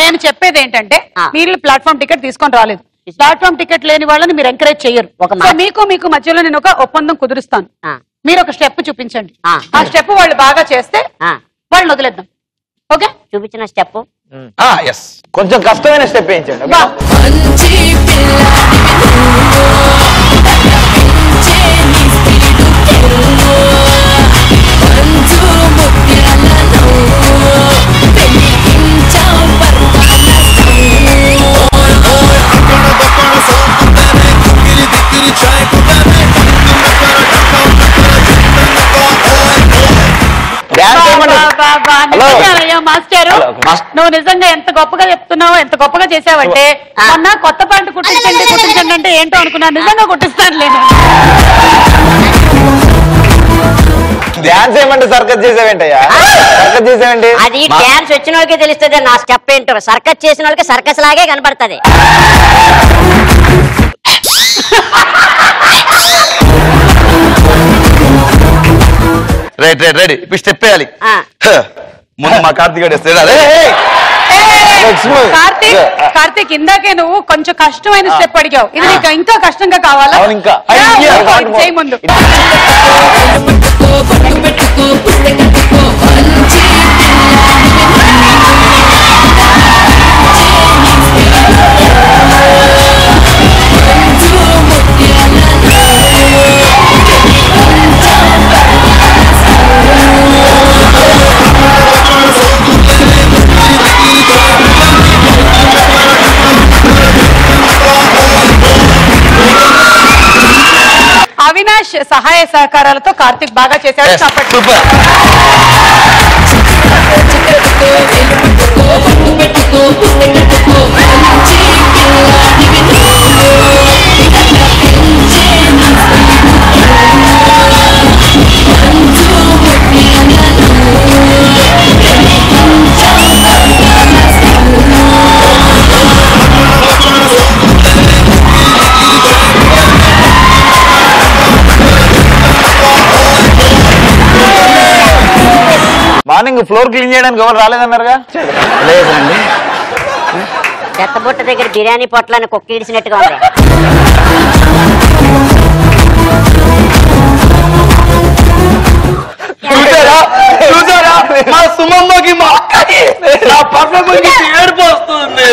నేను చెప్పేది ఏంటంటే మీరు ప్లాట్ఫామ్ టికెట్ తీసుకొని రాలేదు. ప్లాట్ఫామ్ టికెట్ లేని వాళ్ళని మీరు ఎంకరేజ్ చేయరు. మీకు మధ్యలో నేను ఒక ఒప్పందం కుదురుస్తాను. మీరు ఒక స్టెప్ చూపించండి. ఆ స్టెప్ వాళ్ళు బాగా చేస్తే వాళ్ళని వదిలేద్దాం. ఓకే, చూపించిన స్టెప్ కొంచెం కష్టమైన స్టెప్ వేయించండి. మాస్టర్ నువ్వు నిజంగా ఎంత గొప్పగా చెప్తున్నావు, ఎంత గొప్పగా చేసావంటే మొన్న కొత్త ప్యాంటు కుట్టించండి అంటే ఏంటో అనుకున్నాను. నిజంగా కుట్టిస్తాను లేదు. డాన్స్ ఏమంటే సర్కస్ చేసావేంటయ్యా? సర్కస్ చేసావేంటి? అది డాన్స్ వచ్చిన వాళ్ళకి తెలుస్తుంది. నా స్టెప్ ఏంటో సర్కస్ చేసిన వాళ్ళకి సర్కస్ లాగే కనపడుతుంది. Right right ready. ఇప్పుడు స్టెప్ వేయాలి. ముందు మా కార్తీక్ కార్తీక్ ఇందాకే నువ్వు కొంచెం కష్టమైన స్టెప్ అడిగావు. ఇది నీకు ఇంకా కష్టంగా కావాలా? ఇంకా చేయి ముందు. అవినాష్ సహాయ సహకారాలతో కార్తీక్ బాగా చేశాడు. మార్నింగ్ ఫ్లోర్ క్లీన్ చేయడానికి ఎవరు రాలేదన్నారుగా? లేదండి. చెత్తబుట్ట దగ్గర బిర్యానీ పొట్లని కుక్క ఇడిసినట్టుగా ఉంది. చూసారా మా సుమమ్మకి మా అక్కకి నా పర్ఫార్మెన్స్ ఏడుపు వస్తుంది.